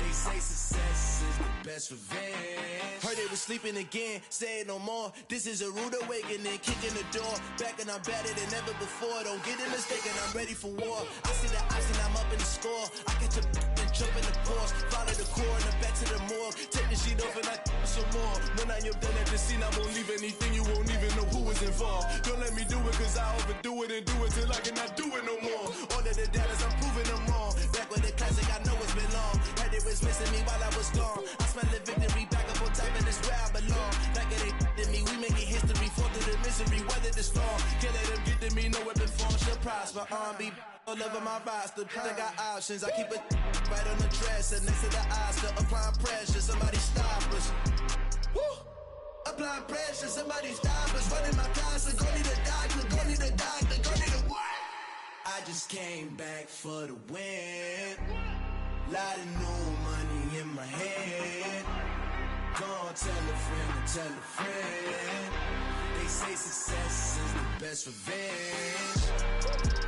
They say success is the best revenge. Heard they was sleeping again, say it no more. This is a rude awakening, kicking the door. Back and I'm better than ever before. Don't get it mistaken, I'm ready for war. I see the option, I'm up in the score. I catch a and jump in the Porsche. Follow the core and the back to the morgue. Take the sheet off and I some more. When I am done at the scene, I won't leave anything. You won't even know who was involved. Don't let me do it, cause I overdo it and do it till I cannot do it no more. All of the doubters, I'm proving them wrong. Back with the classic, I know it's been long. Heard it was missing me while I was gone. I smell the victory back up on top, and it's where I belong. Like it ain't to me, we making history. Fall through the misery, weather the storm. Can't let them get to me, no weapon form should prosper. Be all over my roster. I got options, I keep it right on the dresser. Next to the Oscar, applying pressure. Somebody stop us. Woo! Applying pressure, somebody stop us. Running my closet, go need a doctor, go need a doctor, go need a what? I just came back for the win. Lot of new money in my hand. Gonna tell a friend to tell a friend. They say success is the best revenge.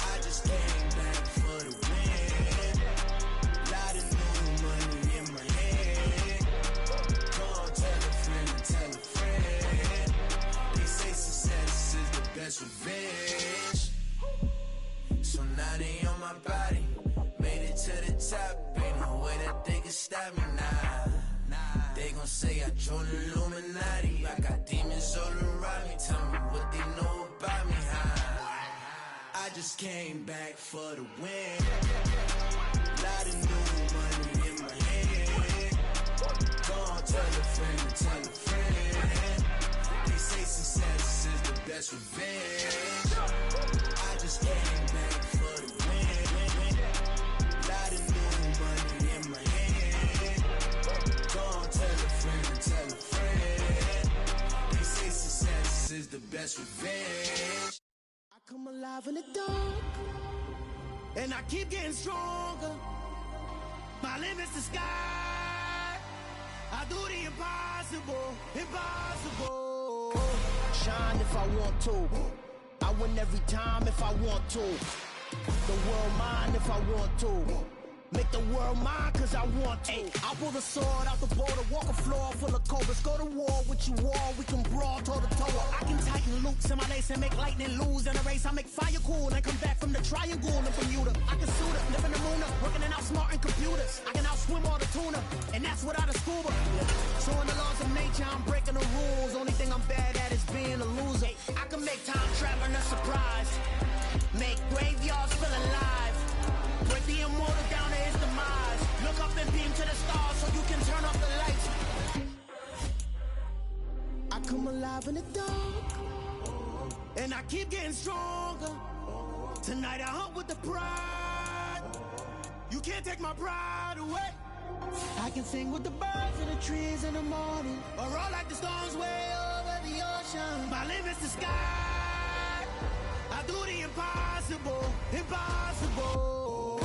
I just came back for the win. Lot of new money in my hand. Gonna tell a friend to tell a friend. They say success is the best revenge. So now they on my body. Made it to the top. Ain't no way that they can stop me now. They gon' say I joined the Illuminati. I got demons all around me. Tell me what they know about me, huh? I just came back for the win. Lot of new money in my hand. Gonna tell a friend to tell a friend. They say success is the best revenge. I just came back for the win. Lot of new money in my hand. Gonna tell a friend to tell a friend. They say success is the best revenge. I come alive in the dark, and I keep getting stronger. My limit's the sky. I do the impossible, impossible. Shine if I want to. I win every time if I want to. The world mine if I want to. Make the world mine cause I want to. I pull the sword out the border, walk a floor full of cobras. Go to war with you all, we can brawl toe to toe. I can tighten loops in my lace and make lightning lose. In a race I make fire cool and come back from the triangle in Bermuda. I can suit it, live in the moon, working and outsmarting computers. I can outswim all the tuna, and that's without a scuba. So in the laws of nature I'm breaking the rules. Only thing I'm bad at is being a loser. I can make time myself in the dark, and I keep getting stronger. Tonight I hunt with the pride. You can't take my pride away. I can sing with the birds in the trees in the morning, or roll like the storms way over the ocean. My limit's the sky. I do the impossible, impossible.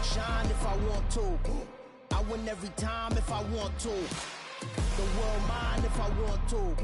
Shine if I want to. I win every time if I want to. The world mine if I want to.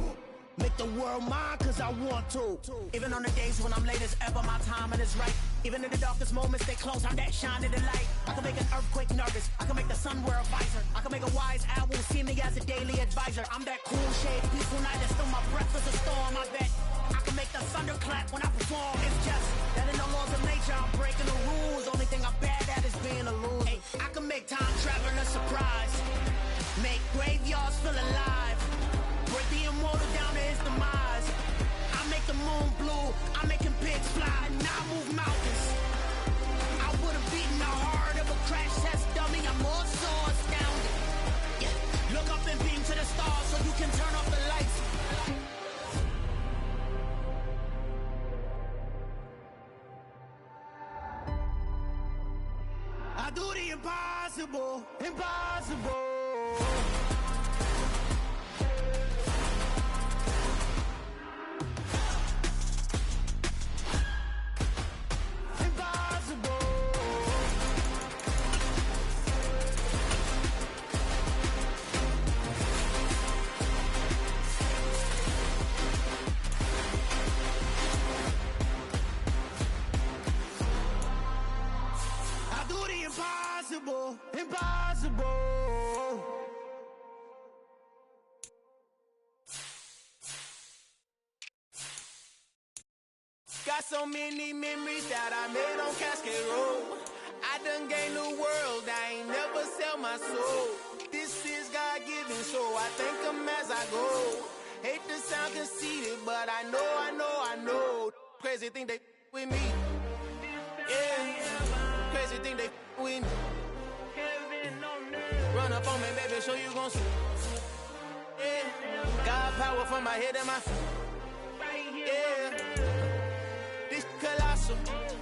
Make the world mine cause I want to. Even on the days when I'm late as ever, my timing is right. Even in the darkest moments, they close, I'm that shining the light. I can make an earthquake nervous, I can make the sun wear a visor. I can make a wise owl see me as a daily advisor. I'm that cool shade, peaceful night that's still my breath is a storm, I bet. I can make the thunder clap when I perform. It's just that in the laws of nature, I'm breaking the rules. Only thing I'm bad at is being a loser. Hey, I can make time travel a surprise. Make graveyards feel alive. Break the immortal down to his demise. I make the moon blue, I'm making pigs fly. Now I move mountains. I would've beaten the heart of a crash test dummy. I'm more so astounded. Yeah. Look up and beam to the stars so you can turn off the lights. I do the impossible, impossible. Impossible, impossible. Got so many memories that I made on Cascade Road. I done gained the world, I ain't never sell my soul. This is God-given, so I thank him as I go. Hate to sound conceited, but I know. Crazy thing they with me. Yeah, crazy thing they with me. Run up on me, baby, show you gon' see. Yeah, God power from my head and my feet. Yeah, this colossal.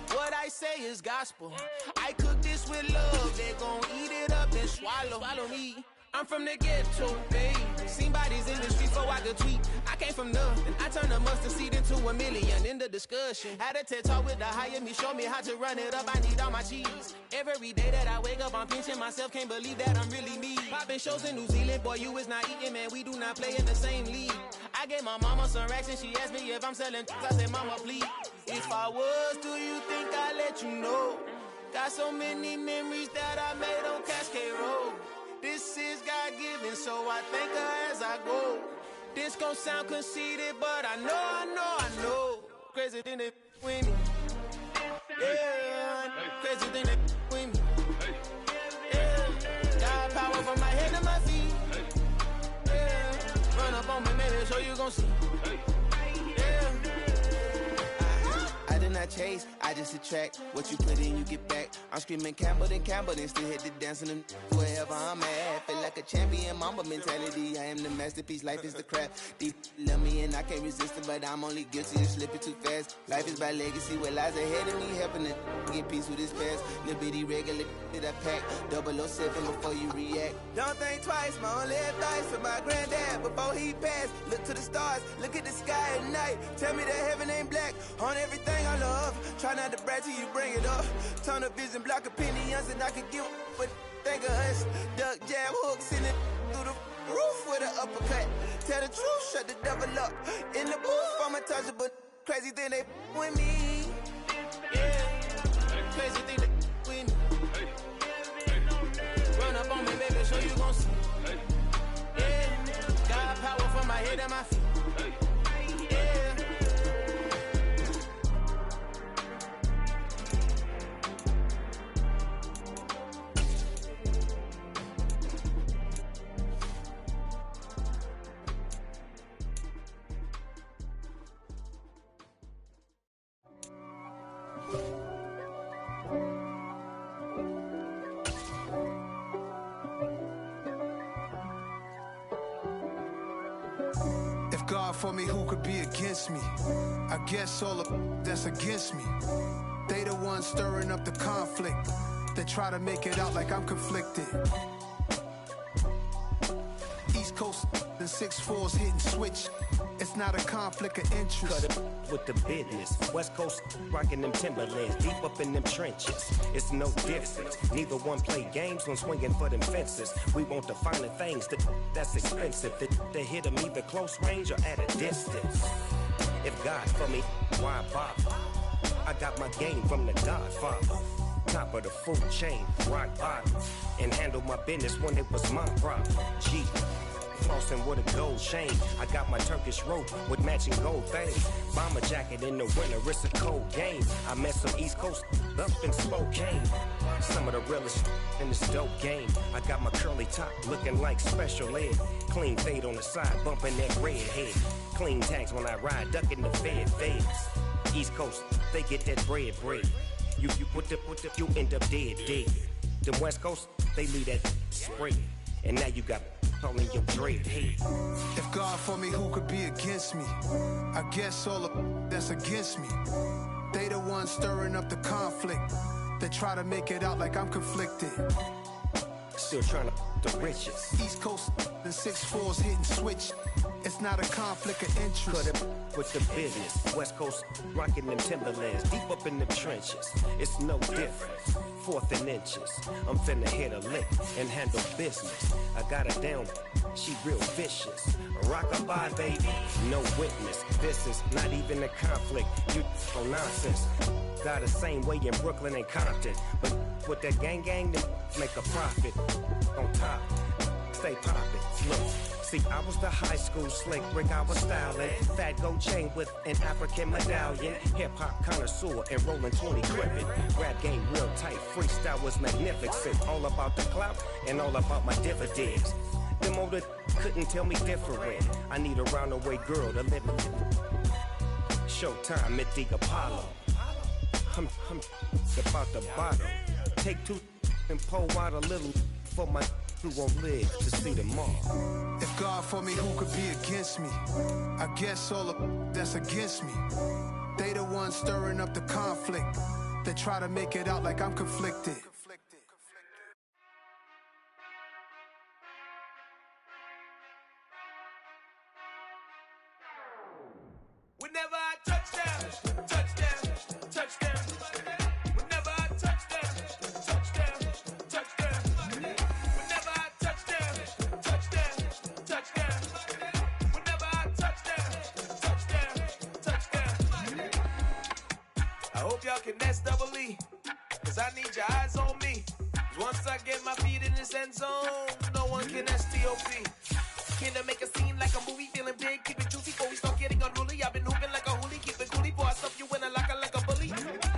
What I say is gospel. I cook this with love. They gon' eat it up and swallow me. I'm from the ghetto, babe. Seen bodies in the streets so I could tweet. I came from nothing. I turned a mustard seed into a million in the discussion. Had a TED talk with the higher me, show me how to run it up. I need all my cheese. Every day that I wake up, I'm pinching myself. Can't believe that I'm really me. Popping shows in New Zealand, boy, you is not eating, man. We do not play in the same league. I gave my mama some racks and she asked me if I'm selling. I said, mama, please. If I was, do you think I'd let you know? Got so many memories that I made on Cascade Road. This is God-given, so I thank her as I go. This gon' sound conceited, but I know. Crazy thing they with me. Yeah, crazy thing they with me. Yeah, God power from my head to my feet. Yeah, run up on me, maybe so you gon' see. Yeah. I did not chase, I just attract. What you put in, you get back. I'm screaming Campbell, then still hit the dancing and wherever I'm at. Feel like a champion, mamba mentality. I am the masterpiece, life is the crap. Deep love me and I can't resist it, but I'm only guilty of slipping too fast. Life is by legacy, what lies ahead of me, helping to get peace with his past. Little bitty regular that I pack, 007 before you react. Don't think twice, my only advice for my granddad before he passed. Look to the stars, look at the sky at night. Tell me that heaven ain't black on everything I love. Try not to brag till you bring it up. Tunnel vision, block opinions, and I can give what think of us. Duck jab hooks in it through the roof with an uppercut. Tell the truth, shut the devil up. In the booth, I'm untouchable. Crazy thing they with me. Yeah, crazy thing they with me. Run up on me, baby, so you gon' see. Yeah, God power from my head and my feet. Yeah. God for me, who could be against me? I guess all of that's against me. They the ones stirring up the conflict. They try to make it out like I'm conflicted. East Coast and 6'4's hitting switch. It's not a conflict of interest. Cut it with the business. West Coast rocking them Timberlands, deep up in them trenches. It's no difference. Neither one play games when swinging for them fences. We want the finer things that's expensive. They hit them either close range or at a distance. If God for me, why bother? I got my game from the Godfather. Top of the food chain, rock bottom. And handle my business when it was my problem. G. Flossing with a gold chain. I got my Turkish rope with matching gold things. Bomber jacket in the winter, it's a cold game. I met some East Coast up in Spokane. Some of the realest in this dope game. I got my curly top looking like special ed. Clean fade on the side, bumping that red head. Clean tags when I ride, ducking the feds. East Coast, they get that bread. You you end up dead. Them West Coast, they leave that spray. And now you got all in your dread head. If God for me, who could be against me? I guess all of that's against me. They the ones stirring up the conflict. They try to make it out like I'm conflicted. Still trying to the riches. East Coast and 6'4's hitting switch. It's not a conflict of interest. Cut it with the business. West Coast rocking them Timberlands, deep up in them trenches. It's no difference. 4th and inches. I'm finna hit a lick and handle business. I got her down, she real vicious. Rock-a-bye, baby, no witness. This is not even a conflict. You on nonsense. Got the same way in Brooklyn and Compton. But with that gang, them make a profit. On top, stay poppin'. Look. See, I was the high school slick Rick, I was styling. Fat gold chain with an African medallion. Hip-hop connoisseur and rolling 20 gripping. Rap game real tight, freestyle was magnificent. All about the clout and all about my dividends. Them older couldn't tell me different. I need a roundaway girl to live in. Showtime at the Apollo. I'm about the bottom. Take 2 and pour out a little for my who won't live to see tomorrow. If God for me, who could be against me? I guess all of that's against me. They the ones stirring up the conflict. They try to make it out like I'm conflicted. Whenever I touchdown, touchdown, touchdown. Whenever I touchdown, touchdown, touchdown. Whenever I touchdown, touchdown, touchdown. Whenever I touchdown, touchdown, touchdown. I hope y'all can S-double-E, 'cause I need your eyes on me. 'Cause once I get my feet in this end zone, no one can S-T-O-P. Can I make a scene like a movie, feeling big, keep it juicy before we start getting unruly. I've been hooping like a hoolie, keep it coolie before I stuff you in a locker like a bully.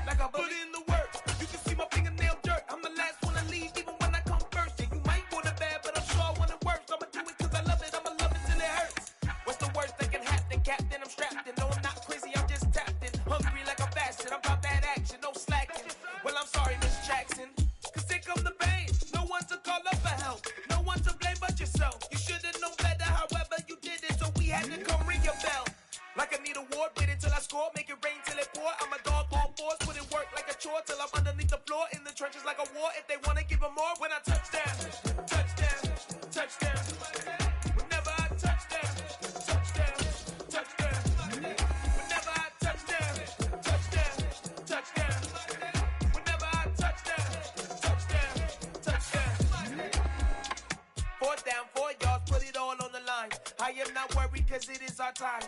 Like a bully. Put in the work, you can see my fingernail dirt. I'm the last one to leave, even when I come first. Yeah, you might want it bad, but I'm sure I want it worse. I'ma do it 'cause I love it, I'ma love it till it hurts. What's the worst that can happen, Captain? I'm strapped in, no I'm not crazy, I'm just tapped in. Hungry like a bastard, I'm about that action, no slacking. Well, I'm sorry, Miss Jackson, 'cause here come the pain. No one to call up for help, no one to blame but yourself. You should've known better, however you did it, so we had to come ring your bell. Like I need a award, wait until I score, make it rain till it pour. I'm a dog on force, put it work like a chore till I'm underneath the floor, in the trenches like a war. If they wanna give them more, when I touchdown, touchdown, touchdown. Whenever I touchdown, touchdown, touchdown. Whenever I touchdown, touchdown, touchdown. Whenever I touchdown, touchdown, touchdown. 4th down, 4 yards, put it all on the line. I am not worried 'cause it is our time.